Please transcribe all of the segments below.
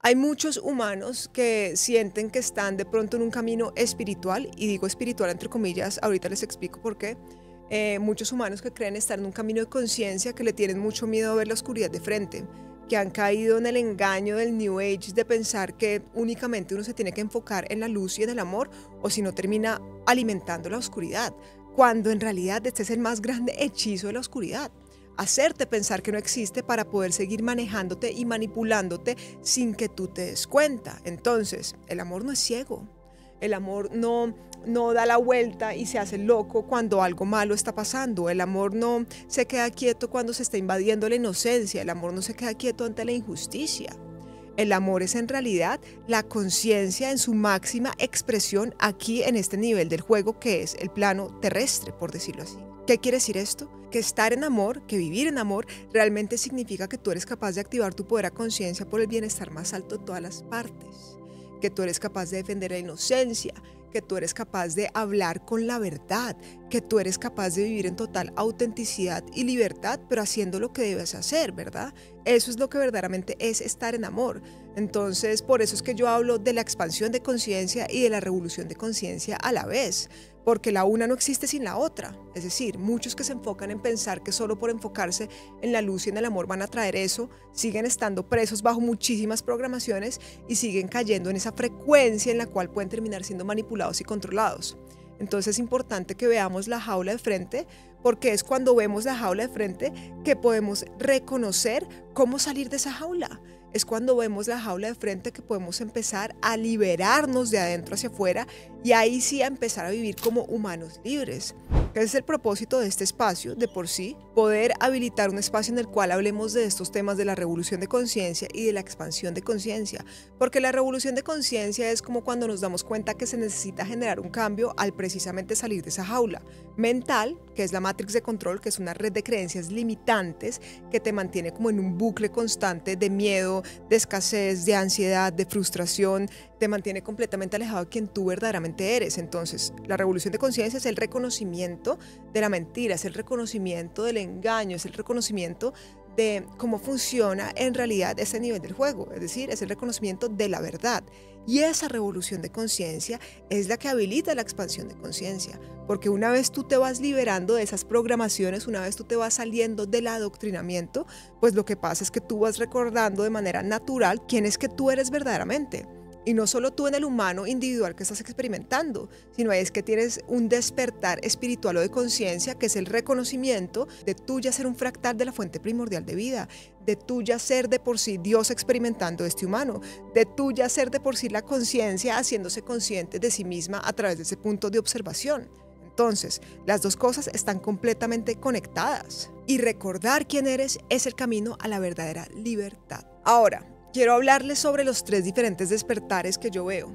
Hay muchos humanos que sienten que están de pronto en un camino espiritual, y digo espiritual entre comillas, ahorita les explico por qué. Muchos humanos que creen estar en un camino de conciencia, que le tienen mucho miedo a ver la oscuridad de frente, que han caído en el engaño del New Age de pensar que únicamente uno se tiene que enfocar en la luz y en el amor, o si no termina alimentando la oscuridad, cuando en realidad este es el más grande hechizo de la oscuridad. Hacerte pensar que no existe para poder seguir manejándote y manipulándote sin que tú te des cuenta. Entonces, el amor no es ciego. El amor no da la vuelta y se hace loco cuando algo malo está pasando. El amor no se queda quieto cuando se está invadiendo la inocencia. El amor no se queda quieto ante la injusticia. El amor es en realidad la conciencia en su máxima expresión aquí en este nivel del juego, que es el plano terrestre, por decirlo así. ¿Qué quiere decir esto? Que estar en amor, que vivir en amor, realmente significa que tú eres capaz de activar tu poder a conciencia por el bienestar más alto de todas las partes, que tú eres capaz de defender la inocencia, que tú eres capaz de hablar con la verdad, que tú eres capaz de vivir en total autenticidad y libertad, pero haciendo lo que debes hacer, ¿verdad? Eso es lo que verdaderamente es estar en amor. Entonces, por eso es que yo hablo de la expansión de conciencia y de la revolución de conciencia a la vez, porque la una no existe sin la otra. Es decir, muchos que se enfocan en pensar que solo por enfocarse en la luz y en el amor van a traer eso, siguen estando presos bajo muchísimas programaciones y siguen cayendo en esa frecuencia en la cual pueden terminar siendo manipulados y controlados. Entonces es importante que veamos la jaula de frente, porque es cuando vemos la jaula de frente que podemos reconocer cómo salir de esa jaula. Es cuando vemos la jaula de frente que podemos empezar a liberarnos de adentro hacia afuera, y ahí sí a empezar a vivir como humanos libres. Ese es el propósito de este espacio, de por sí, poder habilitar un espacio en el cual hablemos de estos temas de la revolución de conciencia y de la expansión de conciencia, porque la revolución de conciencia es como cuando nos damos cuenta que se necesita generar un cambio al precisamente salir de esa jaula mental, que es la Matrix de control, que es una red de creencias limitantes que te mantiene como en un bucle constante de miedo, de escasez, de ansiedad, de frustración, te mantiene completamente alejado de quien tú verdaderamente eres. Entonces, la revolución de conciencia es el reconocimiento de la mentira, es el reconocimiento del engaño, es el reconocimiento de cómo funciona en realidad ese nivel del juego, es decir, es el reconocimiento de la verdad. Y esa revolución de conciencia es la que habilita la expansión de conciencia, porque una vez tú te vas liberando de esas programaciones, una vez tú te vas saliendo del adoctrinamiento, pues lo que pasa es que tú vas recordando de manera natural quién es que tú eres verdaderamente. Y no solo tú en el humano individual que estás experimentando, sino es que tienes un despertar espiritual o de conciencia, que es el reconocimiento de tú ya ser un fractal de la fuente primordial de vida, de tú ya ser de por sí Dios experimentando este humano, de tú ya ser de por sí la conciencia haciéndose consciente de sí misma a través de ese punto de observación. Entonces, las dos cosas están completamente conectadas. Y recordar quién eres es el camino a la verdadera libertad. Ahora, quiero hablarles sobre los 3 diferentes despertares que yo veo.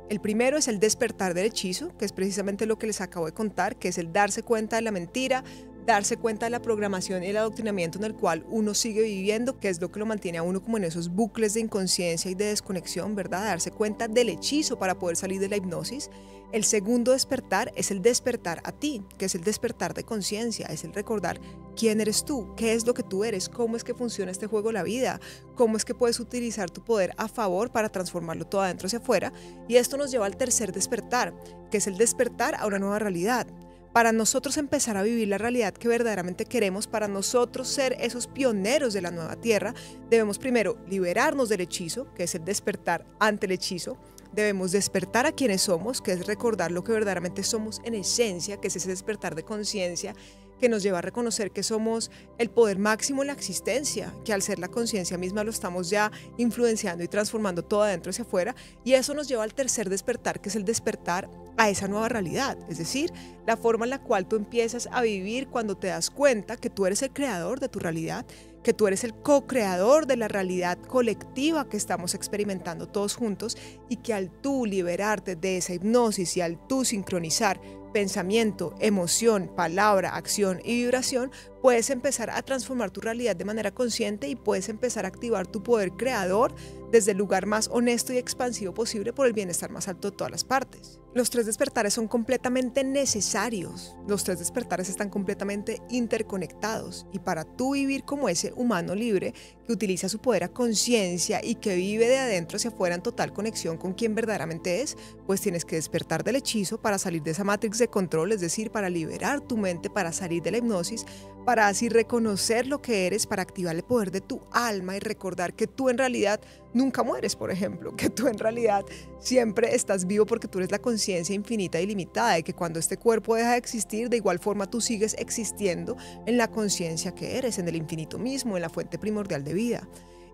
El primero es el despertar del hechizo, que es precisamente lo que les acabo de contar, que es el darse cuenta de la mentira, darse cuenta de la programación y el adoctrinamiento en el cual uno sigue viviendo, que es lo que lo mantiene a uno como en esos bucles de inconsciencia y de desconexión, ¿verdad? Darse cuenta del hechizo para poder salir de la hipnosis. El segundo despertar es el despertar a ti, que es el despertar de conciencia, es el recordar quién eres tú, qué es lo que tú eres, cómo es que funciona este juego de la vida, cómo es que puedes utilizar tu poder a favor para transformarlo todo adentro hacia afuera. Y esto nos lleva al tercer despertar, que es el despertar a una nueva realidad. Para nosotros empezar a vivir la realidad que verdaderamente queremos, para nosotros ser esos pioneros de la nueva tierra, debemos primero liberarnos del hechizo, que es el despertar ante el hechizo. Debemos despertar a quienes somos, que es recordar lo que verdaderamente somos en esencia, que es ese despertar de conciencia que nos lleva a reconocer que somos el poder máximo en la existencia, que al ser la conciencia misma lo estamos ya influenciando y transformando todo adentro hacia afuera. Y eso nos lleva al tercer despertar, que es el despertar a esa nueva realidad, es decir, la forma en la cual tú empiezas a vivir cuando te das cuenta que tú eres el creador de tu realidad, que tú eres el co-creador de la realidad colectiva que estamos experimentando todos juntos, y que al tú liberarte de esa hipnosis y al tú sincronizar pensamiento, emoción, palabra, acción y vibración, puedes empezar a transformar tu realidad de manera consciente y puedes empezar a activar tu poder creador desde el lugar más honesto y expansivo posible por el bienestar más alto de todas las partes. Los 3 despertares son completamente necesarios. Los 3 despertares están completamente interconectados, y para tú vivir como ese humano libre, que que utiliza su poder a conciencia y que vive de adentro hacia afuera en total conexión con quien verdaderamente es, pues tienes que despertar del hechizo para salir de esa matrix de control, es decir, para liberar tu mente, para salir de la hipnosis, para así reconocer lo que eres, para activar el poder de tu alma y recordar que tú en realidad nunca mueres, por ejemplo, que tú en realidad siempre estás vivo porque tú eres la conciencia infinita y limitada, y que cuando este cuerpo deja de existir, de igual forma tú sigues existiendo en la conciencia que eres, en el infinito mismo, en la fuente primordial de vida.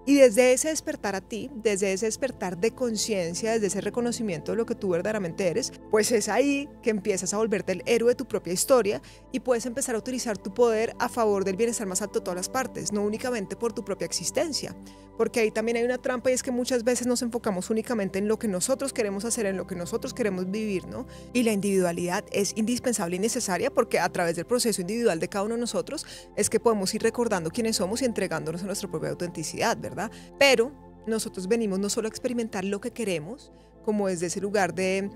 Y desde ese despertar a ti, desde ese despertar de conciencia, desde ese reconocimiento de lo que tú verdaderamente eres, pues es ahí que empiezas a volverte el héroe de tu propia historia y puedes empezar a utilizar tu poder a favor del bienestar más alto de todas las partes, no únicamente por tu propia existencia. Porque ahí también hay una trampa, y es que muchas veces nos enfocamos únicamente en lo que nosotros queremos hacer, en lo que nosotros queremos vivir, ¿no? Y la individualidad es indispensable y necesaria, porque a través del proceso individual de cada uno de nosotros es que podemos ir recordando quiénes somos y entregándonos a nuestra propia autenticidad, ¿verdad? Pero nosotros venimos no solo a experimentar lo que queremos, como desde ese lugar de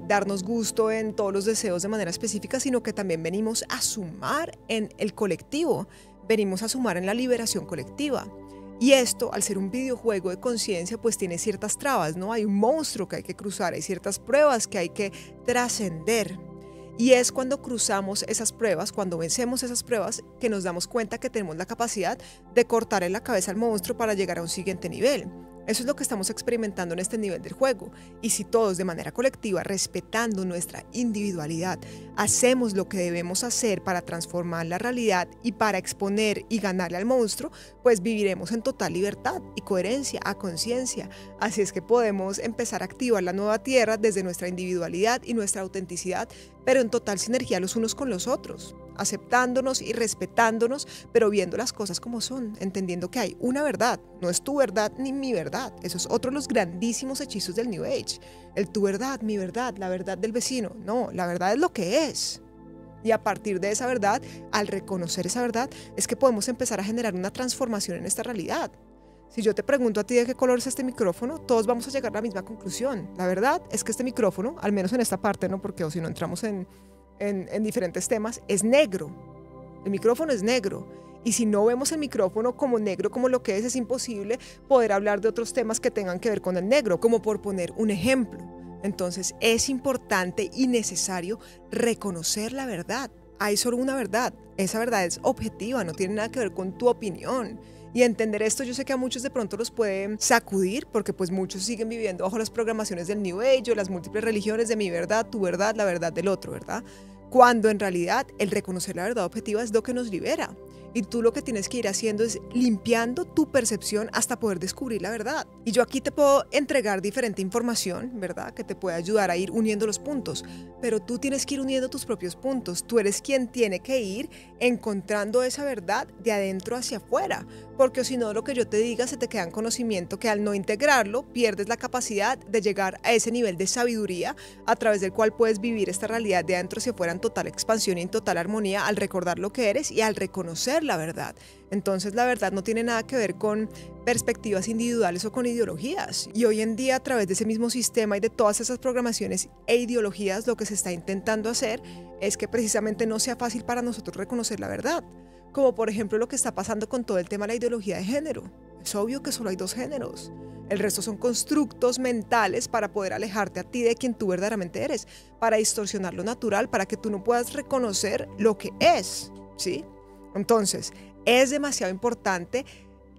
darnos gusto en todos los deseos de manera específica, sino que también venimos a sumar en el colectivo, venimos a sumar en la liberación colectiva. Y esto, al ser un videojuego de conciencia, pues tiene ciertas trabas, ¿no? Hay un monstruo que hay que cruzar, hay ciertas pruebas que hay que trascender. Y es cuando cruzamos esas pruebas, cuando vencemos esas pruebas, que nos damos cuenta que tenemos la capacidad de cortar en la cabeza al monstruo para llegar a un siguiente nivel. Eso es lo que estamos experimentando en este nivel del juego. Y si todos de manera colectiva, respetando nuestra individualidad, hacemos lo que debemos hacer para transformar la realidad y para exponer y ganarle al monstruo, pues viviremos en total libertad y coherencia, a conciencia. Así es que podemos empezar a activar la nueva tierra desde nuestra individualidad y nuestra autenticidad, pero en total sinergia los unos con los otros, aceptándonos y respetándonos, pero viendo las cosas como son, entendiendo que hay una verdad, no es tu verdad ni mi verdad. Eso es otro de los grandísimos hechizos del New Age. El tu verdad, mi verdad, la verdad del vecino. No, la verdad es lo que es. Y a partir de esa verdad, al reconocer esa verdad, es que podemos empezar a generar una transformación en esta realidad. Si yo te pregunto a ti de qué color es este micrófono, todos vamos a llegar a la misma conclusión. La verdad es que este micrófono, al menos en esta parte, ¿no? Porque o si no entramos en diferentes temas, es negro. El micrófono es negro. Y si no vemos el micrófono como negro, como lo que es imposible poder hablar de otros temas que tengan que ver con el negro, como por poner un ejemplo. Entonces es importante y necesario reconocer la verdad. Hay solo una verdad. Esa verdad es objetiva, no tiene nada que ver con tu opinión. Y entender esto, yo sé que a muchos de pronto los puede sacudir, porque pues muchos siguen viviendo bajo las programaciones del New Age o las múltiples religiones de mi verdad, tu verdad, la verdad del otro, ¿verdad? Cuando en realidad el reconocer la verdad objetiva es lo que nos libera. Y tú lo que tienes que ir haciendo es limpiando tu percepción hasta poder descubrir la verdad. Y yo aquí te puedo entregar diferente información, ¿verdad? Que te puede ayudar a ir uniendo los puntos. Pero tú tienes que ir uniendo tus propios puntos. Tú eres quien tiene que ir encontrando esa verdad de adentro hacia afuera. Porque si no, lo que yo te diga se te queda en conocimiento que al no integrarlo, pierdes la capacidad de llegar a ese nivel de sabiduría a través del cual puedes vivir esta realidad de adentro hacia afuera en total expansión y en total armonía al recordar lo que eres y al reconocer la verdad. Entonces la verdad no tiene nada que ver con perspectivas individuales o con ideologías. Y hoy en día, a través de ese mismo sistema y de todas esas programaciones e ideologías, lo que se está intentando hacer es que precisamente no sea fácil para nosotros reconocer la verdad. Como por ejemplo lo que está pasando con todo el tema de la ideología de género. Es obvio que solo hay dos géneros. El resto son constructos mentales para poder alejarte a ti de quien tú verdaderamente eres, para distorsionar lo natural, para que tú no puedas reconocer lo que es, ¿sí? Entonces, es demasiado importante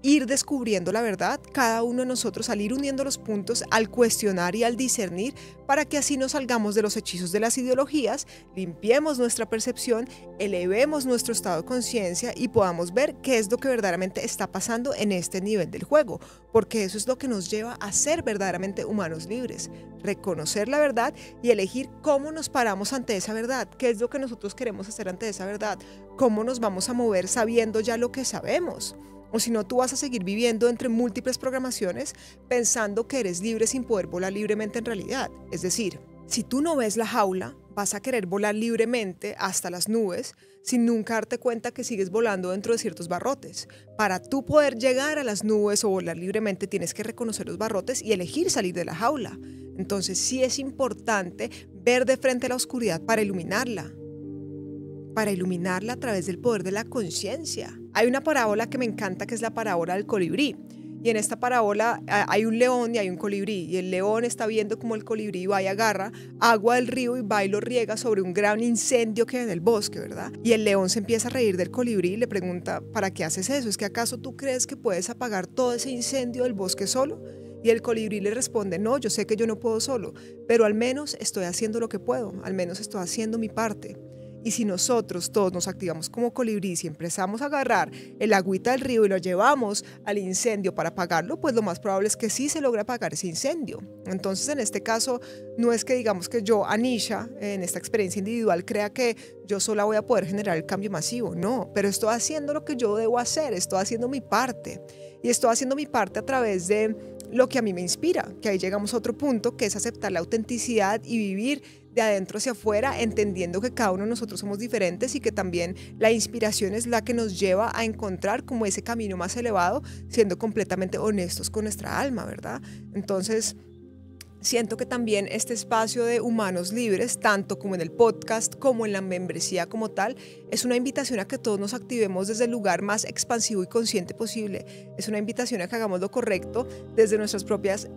ir descubriendo la verdad, cada uno de nosotros, al ir uniendo los puntos, al cuestionar y al discernir, para que así nos salgamos de los hechizos de las ideologías, limpiemos nuestra percepción, elevemos nuestro estado de conciencia y podamos ver qué es lo que verdaderamente está pasando en este nivel del juego, porque eso es lo que nos lleva a ser verdaderamente humanos libres, reconocer la verdad y elegir cómo nos paramos ante esa verdad, qué es lo que nosotros queremos hacer ante esa verdad, cómo nos vamos a mover sabiendo ya lo que sabemos. O si no, tú vas a seguir viviendo entre múltiples programaciones pensando que eres libre sin poder volar libremente en realidad. Es decir, si tú no ves la jaula, vas a querer volar libremente hasta las nubes sin nunca darte cuenta que sigues volando dentro de ciertos barrotes. Para tú poder llegar a las nubes o volar libremente tienes que reconocer los barrotes y elegir salir de la jaula. Entonces sí es importante ver de frente a la oscuridad para iluminarla. para iluminarla a través del poder de la conciencia. Hay una parábola que me encanta, que es la parábola del colibrí. Y en esta parábola hay un león y hay un colibrí. Y el león está viendo cómo el colibrí va y agarra agua del río y va y lo riega sobre un gran incendio que hay en el bosque, ¿verdad? Y el león se empieza a reír del colibrí y le pregunta, ¿para qué haces eso? ¿Es que acaso tú crees que puedes apagar todo ese incendio del bosque solo? Y el colibrí le responde, no, yo sé que yo no puedo solo, pero al menos estoy haciendo lo que puedo, al menos estoy haciendo mi parte. Y si nosotros todos nos activamos como colibrí y empezamos a agarrar el agüita del río y lo llevamos al incendio para apagarlo, pues lo más probable es que sí se logre apagar ese incendio. Entonces, en este caso, no es que digamos que yo, Anisha, en esta experiencia individual, crea que yo sola voy a poder generar el cambio masivo. No, pero estoy haciendo lo que yo debo hacer, estoy haciendo mi parte. Y estoy haciendo mi parte a través de lo que a mí me inspira, que ahí llegamos a otro punto, que es aceptar la autenticidad y vivir de adentro hacia afuera, entendiendo que cada uno de nosotros somos diferentes y que también la inspiración es la que nos lleva a encontrar como ese camino más elevado, siendo completamente honestos con nuestra alma, ¿verdad? Entonces, siento que también este espacio de Humanos Libres, tanto como en el podcast como en la membresía como tal, es una invitación a que todos nos activemos desde el lugar más expansivo y consciente posible. Es una invitación a que hagamos lo correcto desde nuestras propias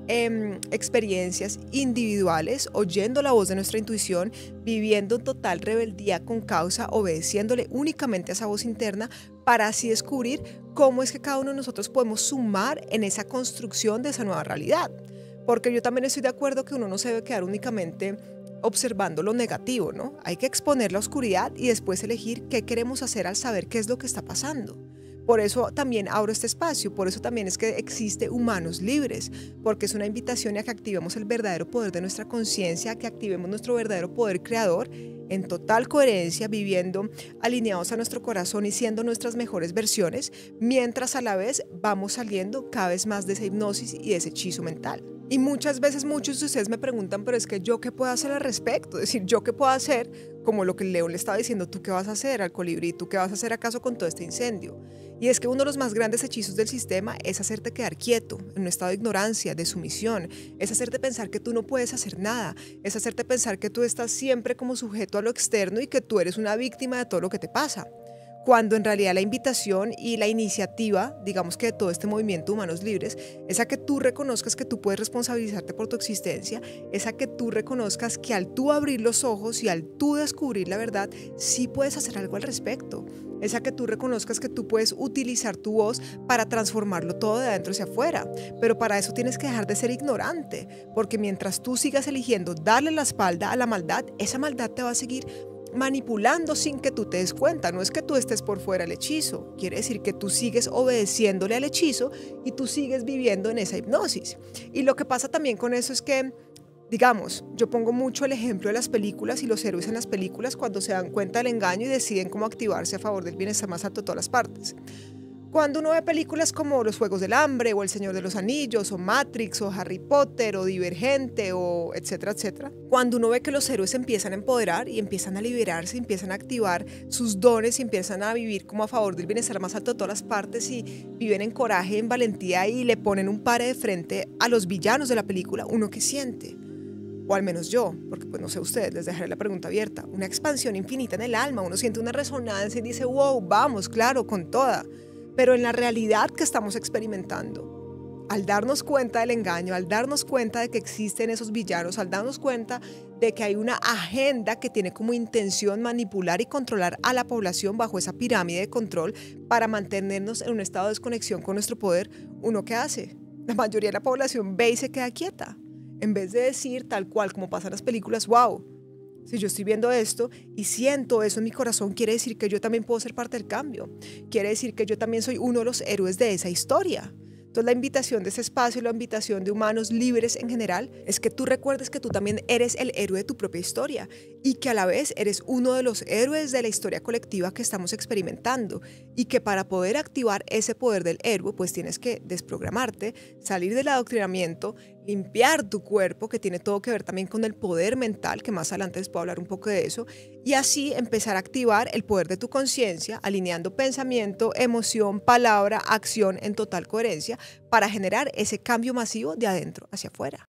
experiencias individuales, oyendo la voz de nuestra intuición, viviendo en total rebeldía con causa, obedeciéndole únicamente a esa voz interna, para así descubrir cómo es que cada uno de nosotros podemos sumar en esa construcción de esa nueva realidad. Porque yo también estoy de acuerdo que uno no se debe quedar únicamente observando lo negativo, ¿no? Hay que exponer la oscuridad y después elegir qué queremos hacer al saber qué es lo que está pasando. Por eso también abro este espacio, por eso también es que existe Humanos Libres, porque es una invitación a que activemos el verdadero poder de nuestra conciencia, a que activemos nuestro verdadero poder creador en total coherencia, viviendo alineados a nuestro corazón y siendo nuestras mejores versiones, mientras a la vez vamos saliendo cada vez más de esa hipnosis y de ese hechizo mental. Y muchas veces muchos de ustedes me preguntan, pero es que ¿yo qué puedo hacer al respecto? Es decir, ¿yo qué puedo hacer? Como lo que el león le estaba diciendo, ¿tú qué vas a hacer al colibrí? ¿Tú qué vas a hacer acaso con todo este incendio? Y es que uno de los más grandes hechizos del sistema es hacerte quedar quieto, en un estado de ignorancia, de sumisión, es hacerte pensar que tú no puedes hacer nada, es hacerte pensar que tú estás siempre como sujeto a lo externo y que tú eres una víctima de todo lo que te pasa. Cuando en realidad la invitación y la iniciativa, digamos que de todo este movimiento Humanos Libres, es a que tú reconozcas que tú puedes responsabilizarte por tu existencia, es a que tú reconozcas que al tú abrir los ojos y al tú descubrir la verdad, sí puedes hacer algo al respecto. Es a que tú reconozcas que tú puedes utilizar tu voz para transformarlo todo de adentro hacia afuera. Pero para eso tienes que dejar de ser ignorante, porque mientras tú sigas eligiendo darle la espalda a la maldad, esa maldad te va a seguir manipulando sin que tú te des cuenta. No es que tú estés por fuera del hechizo, quiere decir que tú sigues obedeciéndole al hechizo y tú sigues viviendo en esa hipnosis. Y lo que pasa también con eso es que, digamos, yo pongo mucho el ejemplo de las películas y los héroes en las películas cuando se dan cuenta del engaño y deciden cómo activarse a favor del bienestar más alto de todas las partes. Cuando uno ve películas como Los Juegos del Hambre o El Señor de los Anillos o Matrix o Harry Potter o Divergente o etcétera, etcétera, cuando uno ve que los héroes empiezan a empoderar y empiezan a liberarse, empiezan a activar sus dones y empiezan a vivir como a favor del bienestar más alto de todas las partes y viven en coraje, en valentía y le ponen un pare de frente a los villanos de la película, ¿uno qué siente? O al menos yo, porque pues no sé ustedes, les dejaré la pregunta abierta. Una expansión infinita en el alma, uno siente una resonancia y dice, wow, vamos, claro, con toda. Pero en la realidad que estamos experimentando, al darnos cuenta del engaño, al darnos cuenta de que existen esos villanos, al darnos cuenta de que hay una agenda que tiene como intención manipular y controlar a la población bajo esa pirámide de control para mantenernos en un estado de desconexión con nuestro poder, ¿uno qué hace? La mayoría de la población ve y se queda quieta, en vez de decir tal cual como pasa en las películas, wow, si yo estoy viendo esto y siento eso en mi corazón, quiere decir que yo también puedo ser parte del cambio. Quiere decir que yo también soy uno de los héroes de esa historia. Entonces la invitación de ese espacio, la invitación de Humanos Libres en general, es que tú recuerdes que tú también eres el héroe de tu propia historia y que a la vez eres uno de los héroes de la historia colectiva que estamos experimentando y que para poder activar ese poder del héroe, pues tienes que desprogramarte, salir del adoctrinamiento, limpiar tu cuerpo, que tiene todo que ver también con el poder mental, que más adelante les puedo hablar un poco de eso, y así empezar a activar el poder de tu conciencia, alineando pensamiento, emoción, palabra, acción en total coherencia para generar ese cambio masivo de adentro hacia afuera.